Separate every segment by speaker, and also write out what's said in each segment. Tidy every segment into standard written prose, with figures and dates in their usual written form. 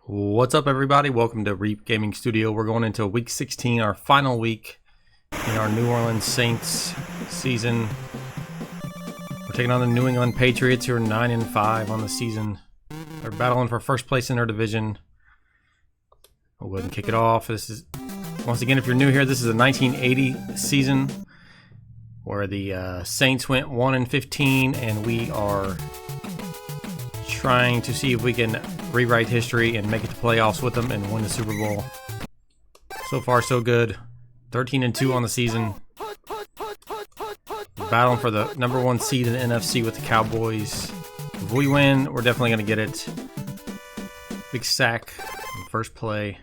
Speaker 1: What's up, everybody? Welcome to Reap Gaming Studio. We're going into week 16, our final week in our New Orleans Saints season. We're taking on the New England Patriots, who are 9-5 on the season. They're battling for first place in their division. We'll go ahead and kick it off. This is, once again, if you're new here, this is a 1980 season where the Saints went 1-15, and we are trying to see if we can rewrite history and make it to playoffs with them and win the Super Bowl. So far, so good. 13-2 on the season. Battling for the #1 seed in the NFC with the Cowboys. If we win, we're definitely going to get it. Big sack in the first play.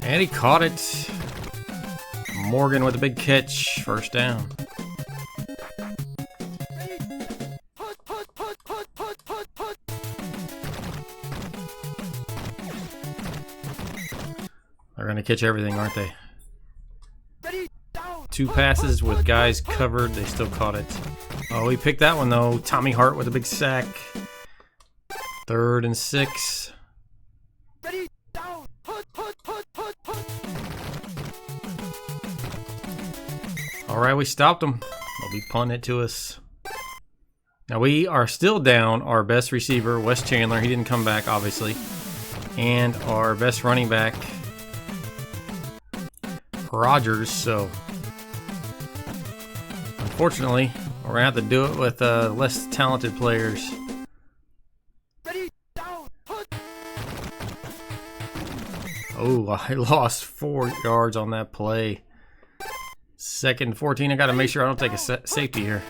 Speaker 1: And he caught it. Morgan with a big catch, first down. They're going to catch everything, aren't they? Two passes with guys covered, they still caught it. Oh, he picked that one though. Tommy Hart with a big sack. 3rd and 6. Alright, we stopped them. They'll be punting it to us. Now we are still down our best receiver, Wes Chandler. He didn't come back, obviously. And our best running back, Rogers. So, unfortunately, we're going to have to do it with less talented players. Oh, I lost 4 yards on that play. 2nd and 14. I got to make sure I don't take a safety here.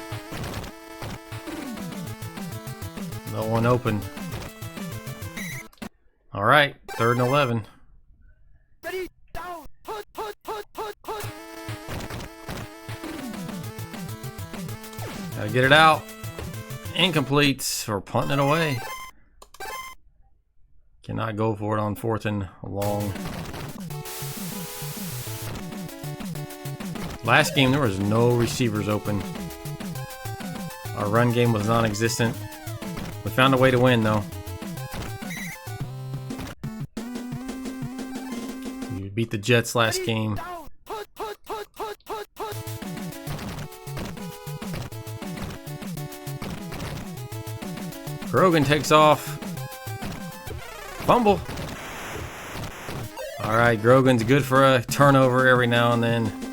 Speaker 1: No one open. All right, 3rd and 11. Gotta get it out. Incomplete. We're punting it away. Cannot go for it on 4th and long. Last game, there was no receivers open. Our run game was non-existent. We found a way to win, though. We beat the Jets last game. Grogan takes off. Fumble. All right, Grogan's good for a turnover every now and then.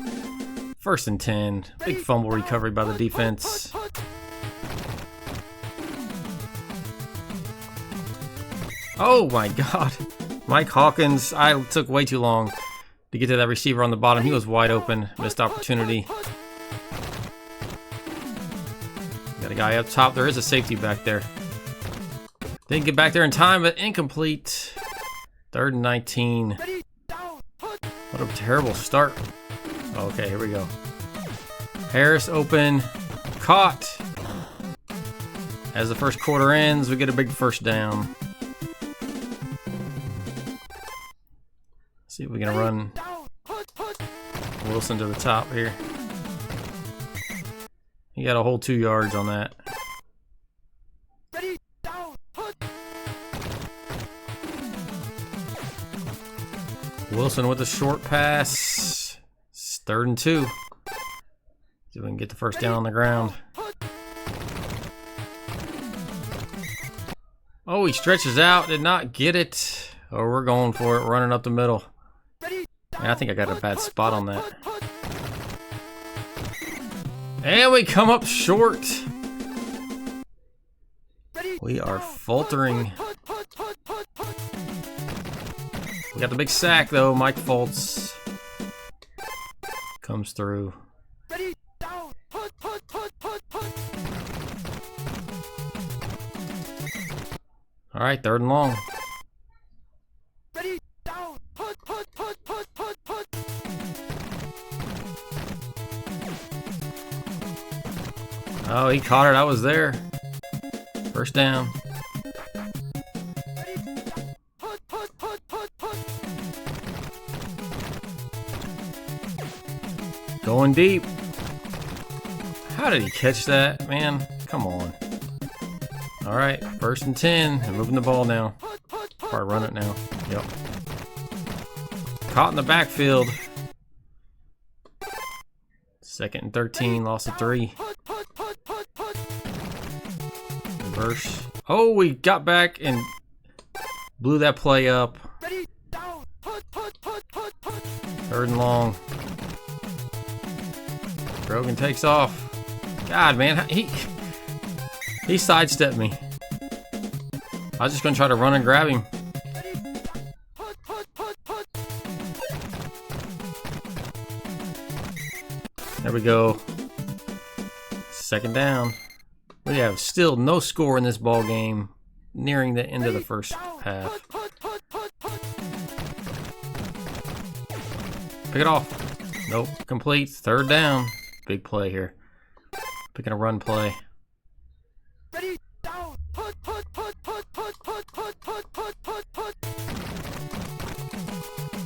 Speaker 1: 1st and 10. Big fumble recovery by the defense. Oh my God. Mike Hawkins. I took way too long to get to that receiver on the bottom. He was wide open. Missed opportunity. Got a guy up top. There is a safety back there. Didn't get back there in time, but incomplete. 3rd and 19. What a terrible start. Okay, here we go. Harris open. Caught. As the first quarter ends, we get a big first down. See if we can run Wilson to the top here. He got a whole 2 yards on that. Wilson with a short pass. It's 3rd and 2. See if we can get the first down on the ground. Oh, he stretches out. Did not get it. Oh, we're going for it. Running up the middle. I think I got a bad spot on that. And we come up short. We are faltering. We got the big sack, though. Mike Fultz comes through. All right, 3rd and long. Oh, he caught it. I was there. First down. Going deep. How did he catch that, man? Come on. All right, 1st and 10. They're moving the ball now. Probably run it now. Yep. Caught in the backfield. 2nd and 13. Lost a 3. Reverse. Oh, we got back and blew that play up. 3rd and long. Brogan takes off. God, man, he sidestepped me. I was just gonna try to run and grab him. There we go. 2nd down. We have still no score in this ball game, nearing the end of the first half. Pick it off. Nope. Complete. 3rd down. Big play here. Picking a run play.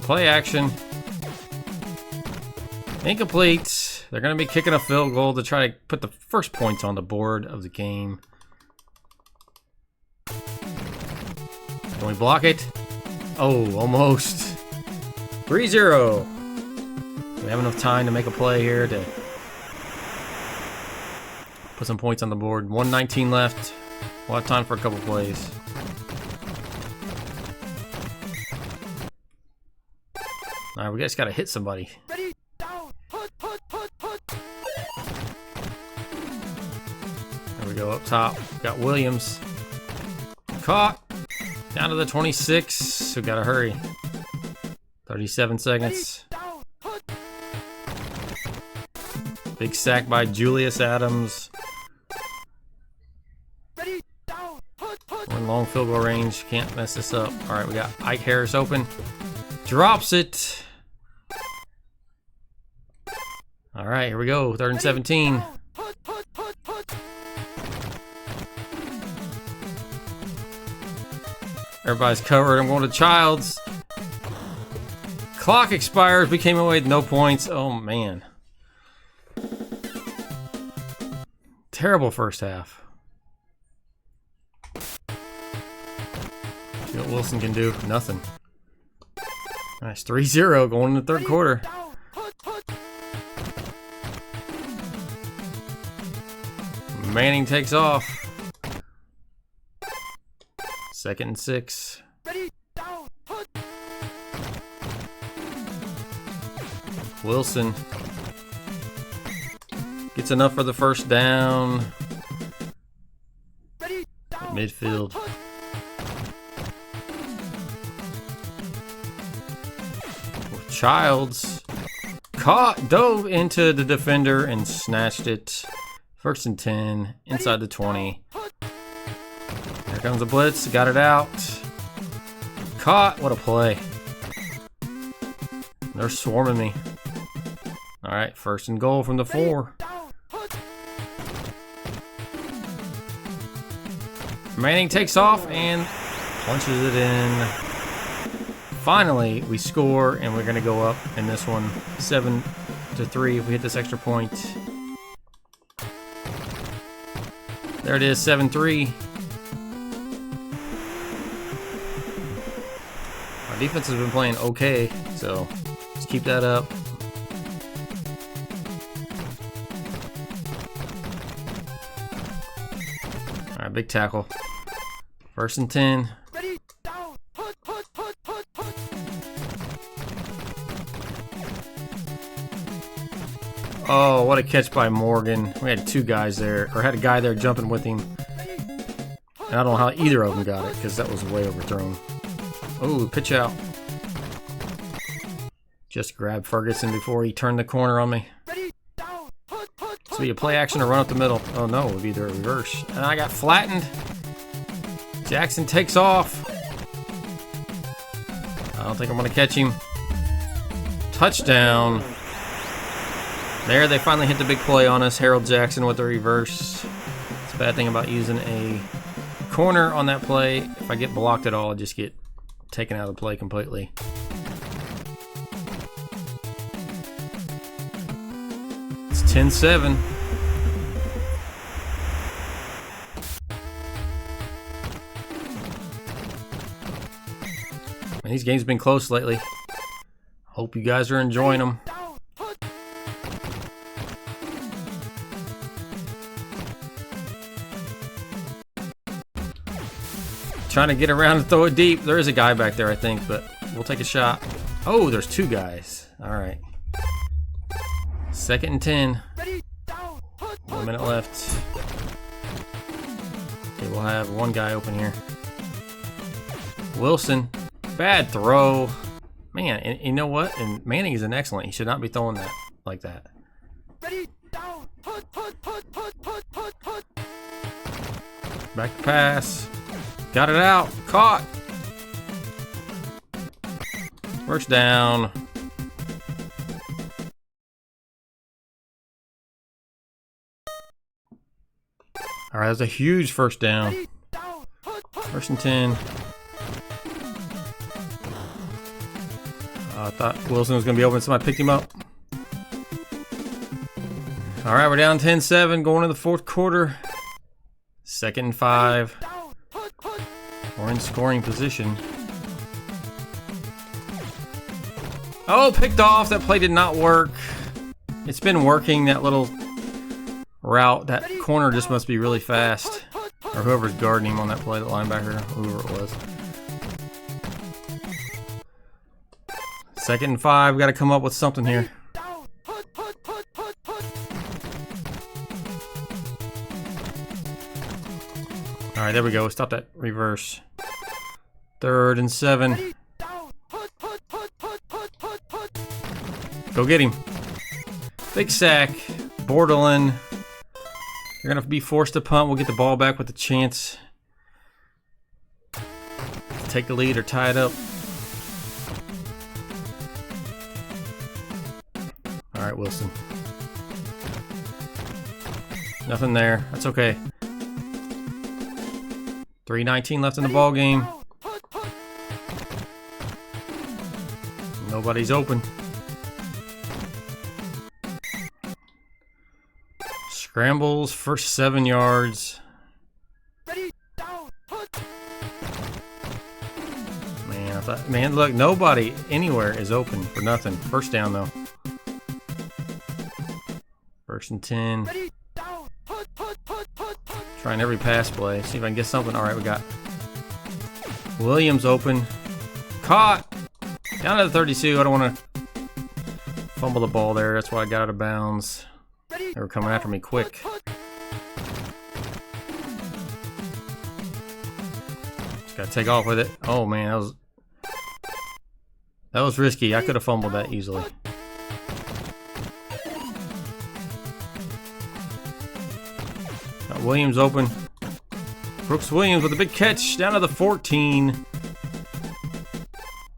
Speaker 1: Play action. Incomplete. They're going to be kicking a field goal to try to put the first points on the board of the game. Can we block it? Oh, almost. 3-0. We have enough time to make a play here to put some points on the board. 1:19 left. We'll have time for a couple plays. All right, we just got to hit somebody. There we go, up top. Got Williams. Caught. Down to the 26. So got to hurry. 37 seconds. Big sack by Julius Adams. We're in long field goal range. Can't mess this up. All right, we got Ike Harris open. Drops it. All right, here we go. 3rd and 17. Everybody's covered. I'm going to Childs. Clock expires. We came away with no points. Oh, man. Terrible first half. See what Wilson can do. Nothing. Nice. 3-0 going in the 3rd quarter. Manning takes off. 2nd and 6. Wilson gets enough for the 1st down. At midfield. Childs dove into the defender and snatched it. 1st and 10, inside the 20. Here comes the blitz, got it out. Caught, what a play. They're swarming me. All right, 1st and goal from the 4. Manning takes off and punches it in. Finally, we score, and we're going to go up in this one 7-3 if we hit this extra point. There it is, 7-3. Our defense has been playing okay, so let's keep that up. All right, big tackle. 1st and 10. Oh, what a catch by Morgan. We had 2 guys there, or had a guy there jumping with him. And I don't know how either of them got it, because that was way overthrown. Oh, pitch out. Just grabbed Ferguson before he turned the corner on me. So you play action or run up the middle. Oh no, it would be the reverse. And I got flattened. Jackson takes off. I don't think I'm going to catch him. Touchdown. There, they finally hit the big play on us. Harold Jackson with the reverse. It's a bad thing about using a corner on that play. If I get blocked at all, I just get taken out of the play completely. It's 10-7. These games have been close lately. Hope you guys are enjoying them. Trying to get around and throw it deep. There is a guy back there, I think, but we'll take a shot. Oh, there's two guys. All right. 2nd and 10. 1 minute left. Okay, we'll have one guy open here. Wilson. Bad throw. Man, and you know what? And Manning is an excellent. He should not be throwing that like that. Back to pass. Got it out. Caught. First down. All right, that's a huge first down. 1st and 10. I thought Wilson was going to be open. Somebody picked him up. All right, we're down 10-7 going into the 4th quarter. 2nd and 5. We're in scoring position. Oh, picked off. That play did not work. It's been working, that little route. That corner just must be really fast. Or whoever's guarding him on that play, the linebacker, whoever it was. 2nd and 5. Got to come up with something here. All right, there we go. Stop that reverse. 3rd and 7. Go get him. Big sack. Borderland. You're going to be forced to punt. We'll get the ball back with a chance to take the lead or tie it up. All right, Wilson. Nothing there. That's okay. 3:19 left in the ball game. Nobody's open. Scrambles, first 7 yards. Man, look, nobody anywhere is open for nothing. First down though. 1st and 10. Trying every pass play. See if I can get something. All right, we got Williams open. Caught. Down to the 32. I don't want to fumble the ball there. That's why I got out of bounds. They were coming after me quick. Just got to take off with it. Oh, man. That was risky. I could have fumbled that easily. Got Williams open. Brooks Williams with a big catch down to the 14.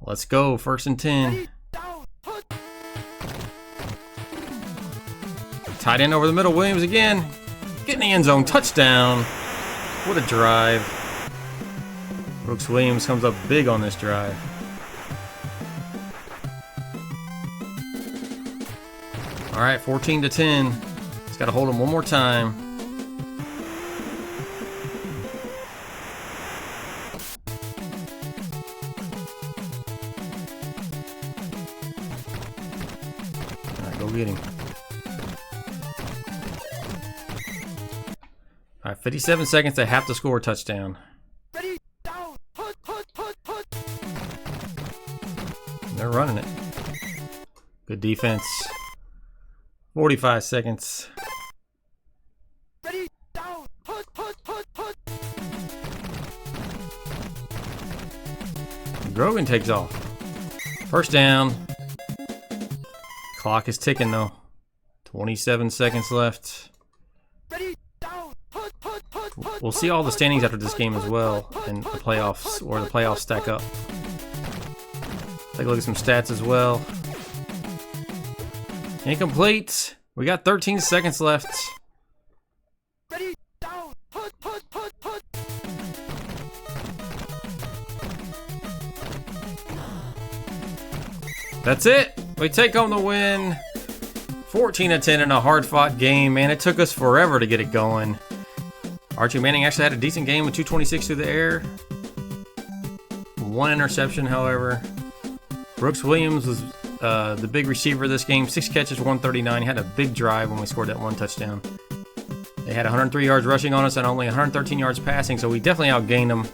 Speaker 1: Let's go. 1st and 10. Tight end over the middle. Williams again. Get in the end zone. Touchdown. What a drive. Brooks Williams comes up big on this drive. All right, 14-10. Just got to hold him one more time. All right, go get him. All right, 57 seconds. They have to score a touchdown. They're running it. Good defense. 45 seconds. Grogan takes off. First down. Clock is ticking though. 27 seconds left. We'll see all the standings after this game as well, and the playoffs, or the playoffs stack up. Take a look at some stats as well. Incomplete. We got 13 seconds left. That's it. We take home the win. 14-10 in a hard-fought game. Man, it took us forever to get it going. Archie Manning actually had a decent game with 226 through the air. 1 interception, however. Brooks Williams was the big receiver of this game. 6 catches, 139. He had a big drive when we scored that 1 touchdown. They had 103 yards rushing on us and only 113 yards passing, so we definitely outgained them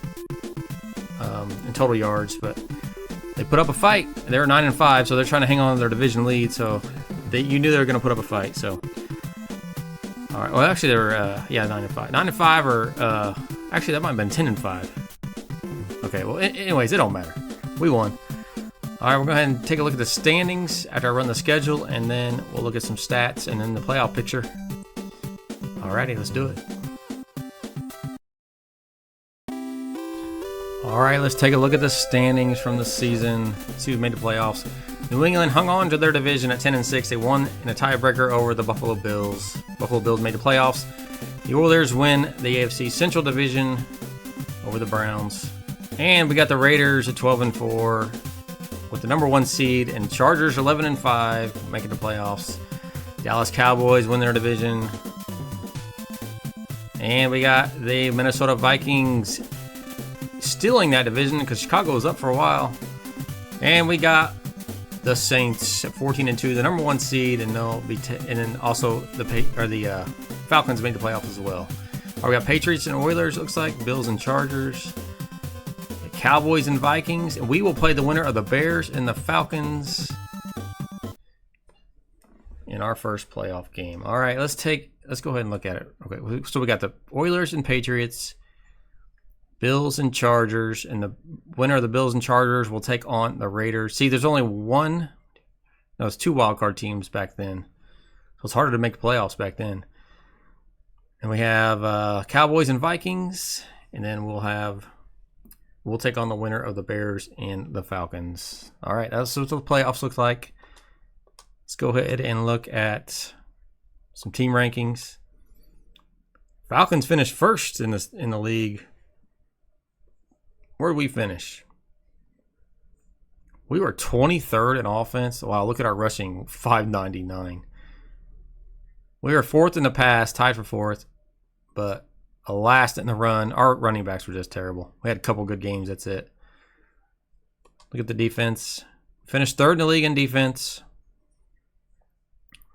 Speaker 1: in total yards. But they put up a fight. They were 9-5, so they're trying to hang on to their division lead. So you knew they were going to put up a fight. So, all right. Well, actually, they were 9-5. 9-5, or actually, that might have been 10-5. Okay. Well, anyways, it don't matter. We won. All right, we'll go ahead and take a look at the standings after I run the schedule, and then we'll look at some stats and then the playoff picture. Alrighty, let's do it. Alright, let's take a look at the standings from the season. See who made the playoffs. New England hung on to their division at 10-6. They won in a tiebreaker over the Buffalo Bills. Buffalo Bills made the playoffs. The Oilers win the AFC Central Division over the Browns. And we got the Raiders at 12-4. With the number 1 seed, and Chargers 11-5, making the playoffs. Dallas Cowboys win their division. And we got the Minnesota Vikings stealing that division because Chicago was up for a while. And we got the Saints at 14-2, the number 1 seed, and then also the Falcons made the playoffs as well. We got Patriots and Oilers, looks like, Bills and Chargers. Cowboys and Vikings, and we will play the winner of the Bears and the Falcons in our first playoff game. All right, let's go ahead and look at it. Okay, so we got the Oilers and Patriots, Bills and Chargers, and the winner of the Bills and Chargers will take on the Raiders. See, there's only it's 2 wildcard teams back then, so it's harder to make the playoffs back then. And we have Cowboys and Vikings, and then we'll take on the winner of the Bears and the Falcons. All right, that's what the playoffs look like. Let's go ahead and look at some team rankings. Falcons finished first in the league. Where did we finish? We were 23rd in offense. Wow, look at our rushing, 599. We were 4th in the pass, tied for 4th, but last in the run. Our running backs were just terrible. We had a couple good games, that's it. Look at the defense. Finished 3rd in the league in defense.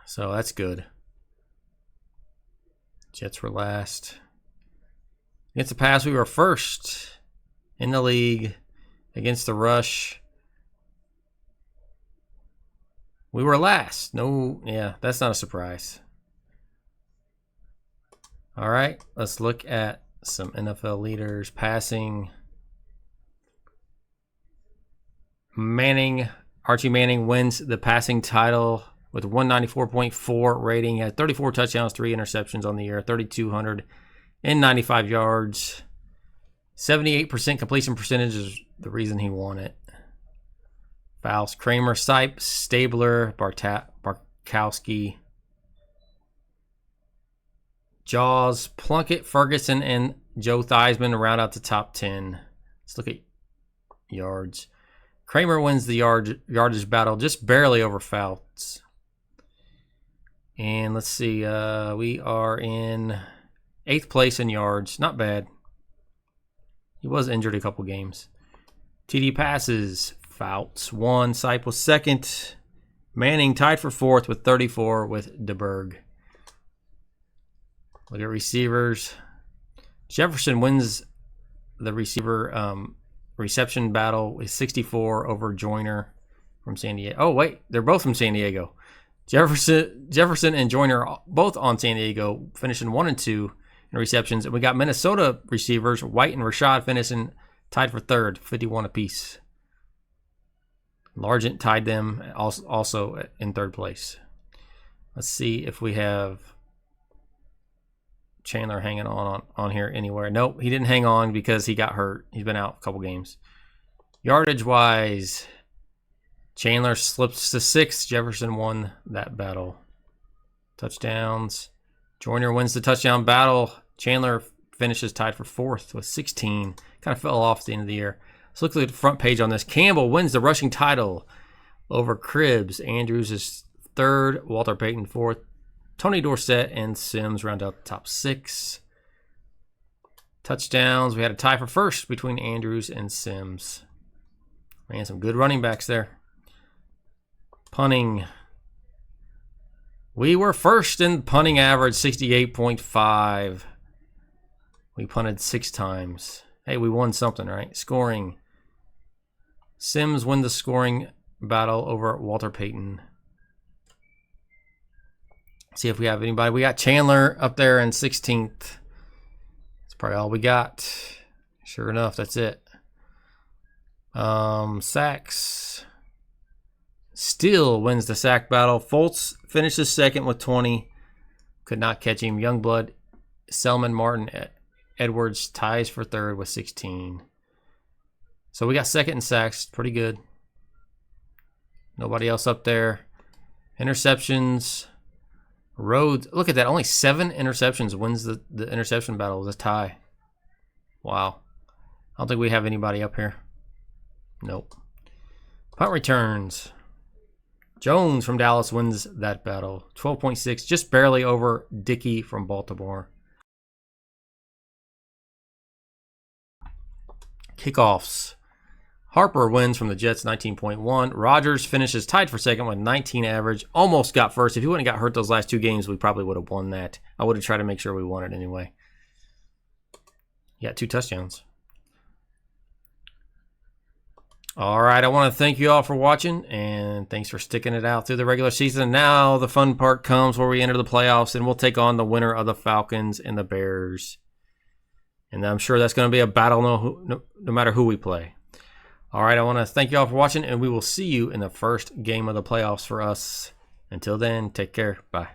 Speaker 1: So that's good. Jets were last. Against the pass, we were 1st in the league. Against the rush, we were last. That's not a surprise. All right, let's look at some NFL leaders. Passing. Archie Manning wins the passing title with 194.4 rating. He had 34 touchdowns, 3 interceptions on the year, 3,295 yards. 78% completion percentage is the reason he won it. Fouls: Kramer, Sipes, Stabler, Barkowski, Jaws, Plunkett, Ferguson, and Joe Theismann round out the top 10. Let's look at yards. Kramer wins the yardage battle just barely over Fouts. And let's see, we are in 8th place in yards. Not bad. He was injured a couple games. TD passes, Fouts 1, Sipe was 2nd. Manning tied for 4th with 34 with DeBerg. Look at receivers. Jefferson wins the receiver reception battle with 64 over Joyner from San Diego. Oh, wait, they're both from San Diego. Jefferson and Joyner both on San Diego, finishing 1 and 2 in receptions. And we got Minnesota receivers, White and Rashad, finishing tied for 3rd, 51 apiece. Largent tied them also in 3rd place. Let's see if we have Chandler hanging on here anywhere. Nope, he didn't hang on because he got hurt. He's been out a couple games. Yardage wise, Chandler slips to 6th. Jefferson won that battle. Touchdowns, Joyner wins the touchdown battle. Chandler finishes tied for 4th with 16. Kind of fell off at the end of the year. Let's look at the front page on this. Campbell wins the rushing title over Cribbs. Andrews is 3rd. Walter Payton 4th. Tony Dorsett and Sims round out the top 6. Touchdowns, we had a tie for 1st between Andrews and Sims. Man, some good running backs there. Punting. We were first in punting average, 68.5. We punted 6 times. Hey, we won something, right? Scoring. Sims win the scoring battle over Walter Payton. See if we have anybody. We got Chandler up there in 16th. That's probably all we got. Sure enough, that's it. Sacks. Still wins the sack battle. Fultz finishes second with 20. Could not catch him. Youngblood, Selman, Martin, Edwards ties for third with 16. So we got second in sacks. Pretty good. Nobody else up there. Interceptions. Rhodes. Look at that. Only 7 interceptions wins the interception battle with a tie. Wow. I don't think we have anybody up here. Nope. Punt returns. Jones from Dallas wins that battle. 12.6. Just barely over Dickey from Baltimore. Kickoffs. Harper wins from the Jets, 19.1. Rodgers finishes tied for second with 19 average. Almost got first. If he wouldn't have got hurt those last 2 games, we probably would have won that. I would have tried to make sure we won it anyway. Yeah, 2 touchdowns. All right, I want to thank you all for watching, and thanks for sticking it out through the regular season. Now the fun part comes where we enter the playoffs, and we'll take on the winner of the Falcons and the Bears. And I'm sure that's going to be a battle no matter who we play. All right, I want to thank you all for watching, and we will see you in the first game of the playoffs for us. Until then, take care. Bye.